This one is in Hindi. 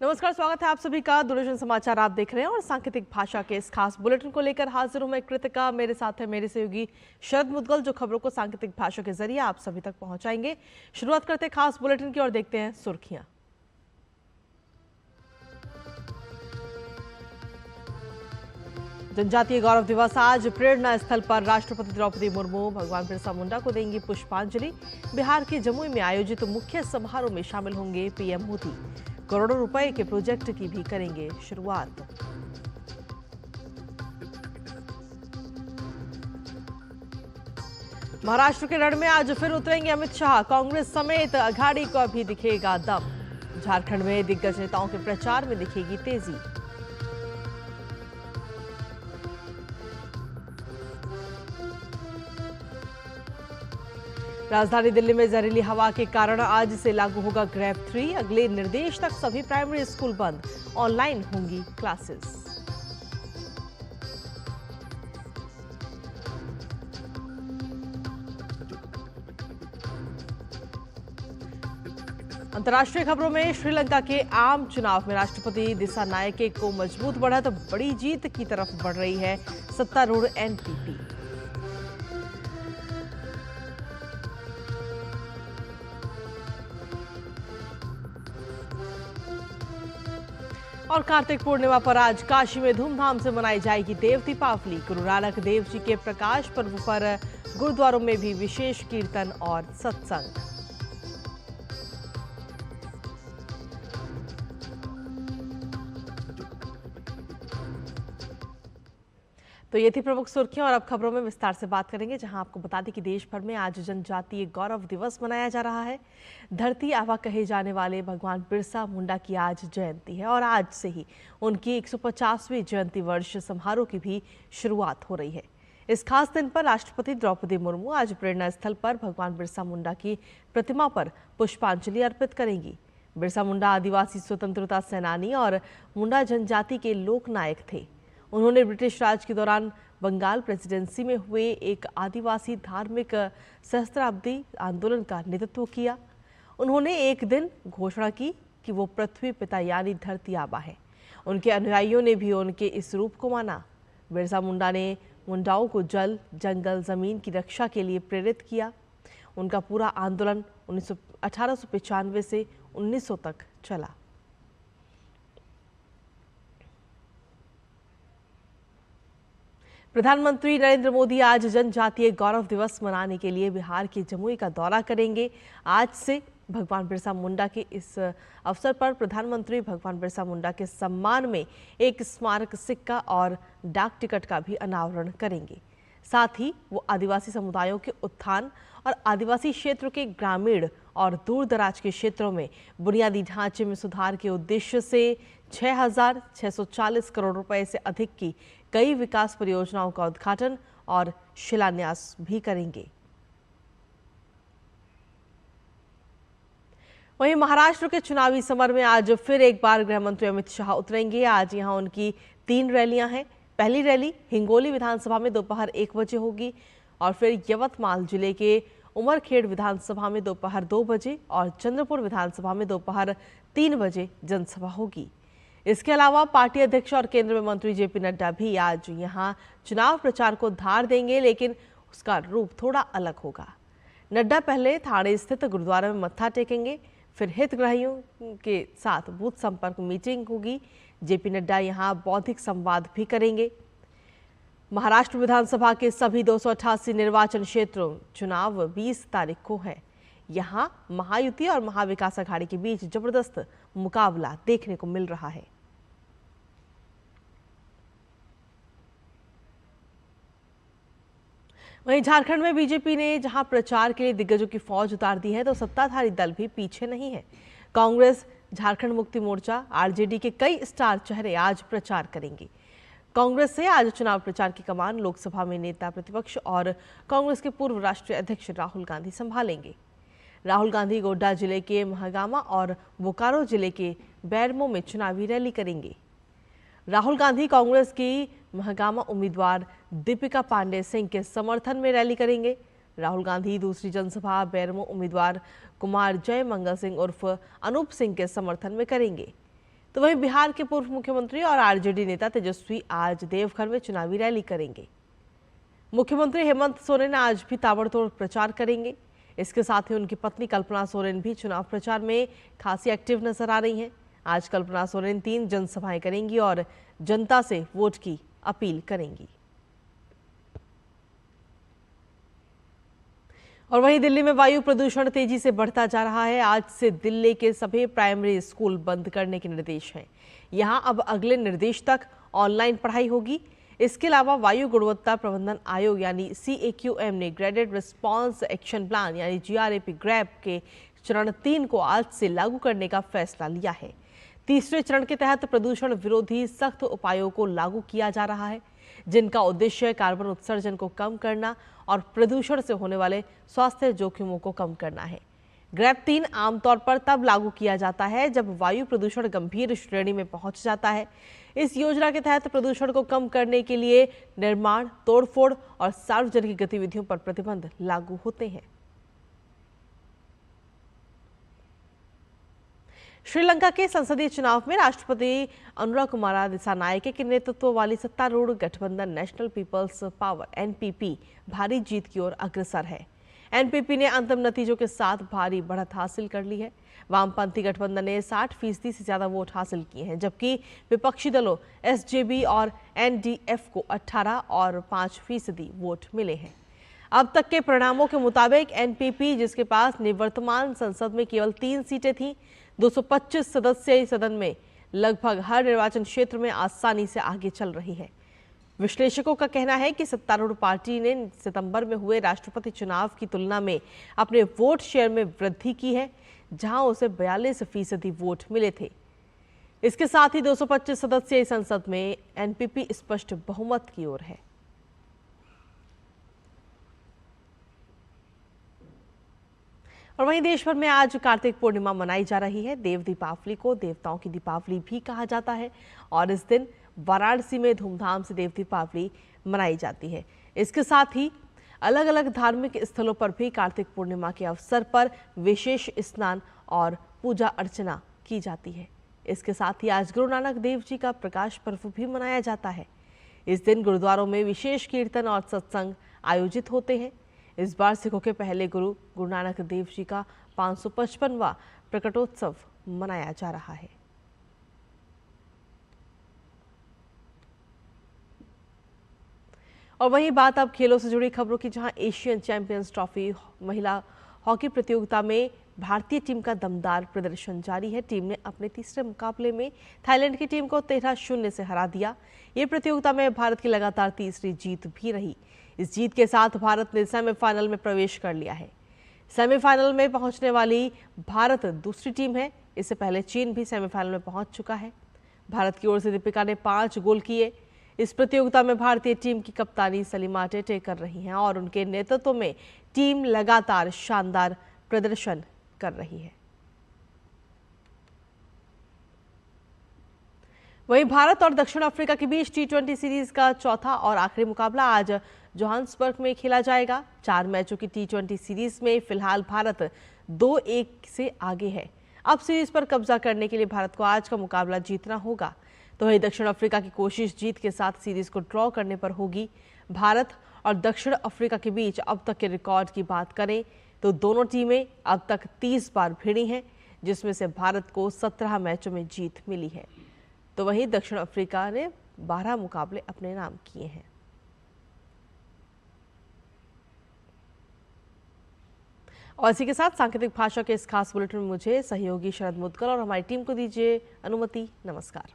नमस्कार, स्वागत है आप सभी का। दूरदर्शन समाचार आप देख रहे हैं और सांकेतिक भाषा के इस खास बुलेटिन को लेकर हाजिर हूं मैं कृतिका। मेरे साथ है मेरे सहयोगी शरद मुदगल, जो खबरों को सांकेतिक भाषा के जरिए आप सभी तक पहुंचाएंगे। शुरुआत करते हैं खास बुलेटिन की और देखते हैं सुर्खियां। जनजातीय गौरव दिवस आज प्रेरणा स्थल पर राष्ट्रपति द्रौपदी मुर्मू भगवान बिरसा मुंडा को देंगी पुष्पांजलि। बिहार के जमुई में आयोजित मुख्य समारोह में शामिल होंगे पीएम मोदी। करोड़ों रुपए के प्रोजेक्ट की भी करेंगे शुरुआत। महाराष्ट्र के रण में आज फिर उतरेंगे अमित शाह। कांग्रेस समेत अघाड़ी को भी दिखेगा दम। झारखंड में दिग्गज नेताओं के प्रचार में दिखेगी तेजी। राजधानी दिल्ली में जहरीली हवा के कारण आज से लागू होगा ग्रेड 3। अगले निर्देश तक सभी प्राइमरी स्कूल बंद, ऑनलाइन होंगी क्लासेस। अंतर्राष्ट्रीय खबरों में श्रीलंका के आम चुनाव में राष्ट्रपति दिसानायके को मजबूत बढ़त, बड़ी जीत की तरफ बढ़ रही है सत्तारूढ़ एनपीपी। और कार्तिक पूर्णिमा पर आज काशी में धूमधाम से मनाई जाएगी देव दीपावली। गुरु नानक देव जी के प्रकाश पर्व पर गुरुद्वारों में भी विशेष कीर्तन और सत्संग। तो ये थी प्रमुख सुर्खियां और अब खबरों में विस्तार से बात करेंगे, जहां आपको बता दें कि देश भर में आज जनजातीय गौरव दिवस मनाया जा रहा है। धरती आबा कहे जाने वाले भगवान बिरसा मुंडा की आज जयंती है और आज से ही उनकी 150वीं जयंती वर्ष समारोह की भी शुरुआत हो रही है। इस खास दिन पर राष्ट्रपति द्रौपदी मुर्मू आज प्रेरणा स्थल पर भगवान बिरसा मुंडा की प्रतिमा पर पुष्पांजलि अर्पित करेंगी। बिरसा मुंडा आदिवासी स्वतंत्रता सेनानी और मुंडा जनजाति के लोकनायक थे। उन्होंने ब्रिटिश राज के दौरान बंगाल प्रेसिडेंसी में हुए एक आदिवासी धार्मिक सहस्त्राब्दी आंदोलन का नेतृत्व किया। उन्होंने एक दिन घोषणा की कि वो पृथ्वी पिता यानी धरती आबा है। उनके अनुयायियों ने भी उनके इस रूप को माना। बिरसा मुंडा ने मुंडाओं को जल, जंगल, जमीन की रक्षा के लिए प्रेरित किया। उनका पूरा आंदोलन 1895 से 1900 तक चला। प्रधानमंत्री नरेंद्र मोदी आज जनजातीय गौरव दिवस मनाने के लिए बिहार के जमुई का दौरा करेंगे। आज से भगवान बिरसा मुंडा के इस अवसर पर प्रधानमंत्री भगवान बिरसा मुंडा के सम्मान में एक स्मारक सिक्का और डाक टिकट का भी अनावरण करेंगे। साथ ही वो आदिवासी समुदायों के उत्थान और आदिवासी क्षेत्र के ग्रामीण और दूर दराज के क्षेत्रों में बुनियादी ढांचे में सुधार के उद्देश्य से 6,640 करोड़ रुपए से अधिक की कई विकास परियोजनाओं का उद्घाटन और शिलान्यास भी करेंगे। वहीं महाराष्ट्र के चुनावी समर में आज फिर एक बार गृह मंत्री अमित शाह उतरेंगे। आज यहां उनकी 3 रैलियां हैं। पहली रैली हिंगोली विधानसभा में दोपहर 1 बजे होगी और फिर यवतमाल जिले के उमरखेड़ विधानसभा में दोपहर 2 बजे और चंद्रपुर विधानसभा में दोपहर 3 बजे जनसभा होगी। इसके अलावा पार्टी अध्यक्ष और केंद्र में मंत्री जेपी नड्डा भी आज यहां चुनाव प्रचार को धार देंगे, लेकिन उसका रूप थोड़ा अलग होगा। नड्डा पहले थाने स्थित गुरुद्वारा में मत्था टेकेंगे, फिर हितग्राहियों के साथ बूथ संपर्क मीटिंग होगी। जेपी नड्डा यहां बौद्धिक संवाद भी करेंगे। महाराष्ट्र विधानसभा के सभी 288 निर्वाचन क्षेत्रों चुनाव 20 तारीख को है। यहां महायुति और महाविकास अघाड़ी के बीच जबरदस्त मुकाबला देखने को मिल रहा है। वहीं झारखंड में बीजेपी ने जहां प्रचार के लिए दिग्गजों की फौज उतार दी है, तो सत्ताधारी दल भी पीछे नहीं है। कांग्रेस, झारखंड मुक्ति मोर्चा, आरजेडी के कई स्टार चेहरे आज प्रचार करेंगे। कांग्रेस से आज चुनाव प्रचार की कमान लोकसभा में नेता प्रतिपक्ष और कांग्रेस के पूर्व राष्ट्रीय अध्यक्ष राहुल गांधी संभालेंगे। राहुल गांधी गोड्डा जिले के महागामा और बोकारो जिले के बैरमो में चुनावी रैली करेंगे। राहुल गांधी कांग्रेस की महागामा उम्मीदवार दीपिका पांडे सिंह के समर्थन में रैली करेंगे। राहुल गांधी दूसरी जनसभा बैरमो उम्मीदवार कुमार जय मंगल सिंह उर्फ अनूप सिंह के समर्थन में करेंगे। तो वहीं बिहार के पूर्व मुख्यमंत्री और आरजेडी नेता तेजस्वी आज देवघर में चुनावी रैली करेंगे। मुख्यमंत्री हेमंत सोरेन आज भी ताबड़तोड़ प्रचार करेंगे। इसके साथ ही उनकी पत्नी कल्पना सोरेन भी चुनाव प्रचार में खासी एक्टिव नजर आ रही हैं। आज कल्पना सोरेन 3 जनसभाएं करेंगी और जनता से वोट की अपील करेंगी। और वहीं दिल्ली में वायु प्रदूषण तेजी से बढ़ता जा रहा है। आज से दिल्ली के सभी प्राइमरी स्कूल बंद करने के निर्देश हैं। यहां अब अगले निर्देश तक ऑनलाइन पढ़ाई होगी। इसके अलावा वायु गुणवत्ता प्रबंधन आयोग यानी CAQM ने ग्रेडेड रिस्पांस एक्शन प्लान यानी GRAP के चरण 3 को आज से लागू करने का फैसला लिया है। तीसरे चरण के तहत प्रदूषण विरोधी सख्त उपायों को लागू किया जा रहा है, जिनका उद्देश्य कार्बन उत्सर्जन को कम करना और प्रदूषण से होने वाले स्वास्थ्य जोखिमों को कम करना है। ग्रैप 3 आमतौर पर तब लागू किया जाता है जब वायु प्रदूषण गंभीर श्रेणी में पहुंच जाता है। इस योजना के तहत प्रदूषण को कम करने के लिए निर्माण, तोड़फोड़ और सार्वजनिक गतिविधियों पर प्रतिबंध लागू होते हैं। श्रीलंका के संसदीय चुनाव में राष्ट्रपति अनुराकुमारा दिसानायके के नेतृत्व वाली सत्तारूढ़ गठबंधन नेशनल पीपल्स पावर NPP भारी जीत की ओर अग्रसर है। NPP ने अंतिम नतीजों के साथ भारी बढ़त हासिल कर ली है। वामपंथी गठबंधन ने 60% से ज्यादा वोट हासिल किए हैं, जबकि विपक्षी दलों SJB और NDF को 18 और 5% वोट मिले हैं। अब तक के परिणामों के मुताबिक NPP, जिसके पास निवर्तमान संसद में केवल 3 सीटें थीं, 225 सदस्यीय सदन में लगभग हर निर्वाचन क्षेत्र में आसानी से आगे चल रही है। विश्लेषकों का कहना है कि सत्तारूढ़ पार्टी ने सितंबर में हुए राष्ट्रपति चुनाव की तुलना में अपने वोट शेयर में वृद्धि की है, जहां उसे 42% वोट मिले थे। इसके साथ ही 225 सदस्यीय संसद में NPP स्पष्ट बहुमत की ओर है। और वहीं देश भर में आज कार्तिक पूर्णिमा मनाई जा रही है। देव दीपावली को देवताओं की दीपावली भी कहा जाता है और इस दिन वाराणसी में धूमधाम से देव दीपावली मनाई जाती है। इसके साथ ही अलग अलग धार्मिक स्थलों पर भी कार्तिक पूर्णिमा के अवसर पर विशेष स्नान और पूजा अर्चना की जाती है। इसके साथ ही आज गुरु नानक देव जी का प्रकाश पर्व भी मनाया जाता है। इस दिन गुरुद्वारों में विशेष कीर्तन और सत्संग आयोजित होते हैं। इस बार सिखों के पहले गुरु नानक देव जी का 555वां प्रकटोत्सव मनाया जा रहा है। और वहीं बात अब खेलों से जुड़ी खबरों की, जहां एशियन चैंपियंस ट्रॉफी महिला हॉकी प्रतियोगिता में भारतीय टीम का दमदार प्रदर्शन जारी है। टीम ने अपने तीसरे मुकाबले में थाईलैंड की टीम को 13-0 से हरा दिया। ये प्रतियोगिता में भारत की लगातार तीसरी जीत भी रही। इस जीत के साथ भारत ने सेमीफाइनल में प्रवेश कर लिया है। सेमीफाइनल में पहुंचने वाली भारत दूसरी टीम है। इससे पहले चीन भी सेमीफाइनल में पहुंच चुका है। भारत की ओर से दीपिका ने 5 गोल किए। इस प्रतियोगिता में भारतीय टीम की कप्तानी सलीमा टेटे कर रही हैं और उनके नेतृत्व में टीम लगातार शानदार प्रदर्शन कर रही है। वहीं भारत और दक्षिण अफ्रीका के बीच T20 सीरीज का चौथा और आखिरी मुकाबला आज जोहान्सबर्ग में खेला जाएगा। 4 मैचों की T20 सीरीज में फिलहाल भारत 2-1 से आगे है। अब सीरीज पर कब्जा करने के लिए भारत को आज का मुकाबला जीतना होगा। तो वहीं दक्षिण अफ्रीका की कोशिश जीत के साथ सीरीज को ड्रॉ करने पर होगी। भारत और दक्षिण अफ्रीका के बीच अब तक के रिकॉर्ड की बात करें तो दोनों टीमें अब तक 30 बार भिड़ी हैं, जिसमें से भारत को 17 मैचों में जीत मिली है। तो वहीं दक्षिण अफ्रीका ने 12 मुकाबले अपने नाम किए हैं। और इसी के साथ सांकेतिक भाषा के इस खास बुलेटिन में मुझे सहयोगी शरद मुदगल और हमारी टीम को दीजिए अनुमति। नमस्कार।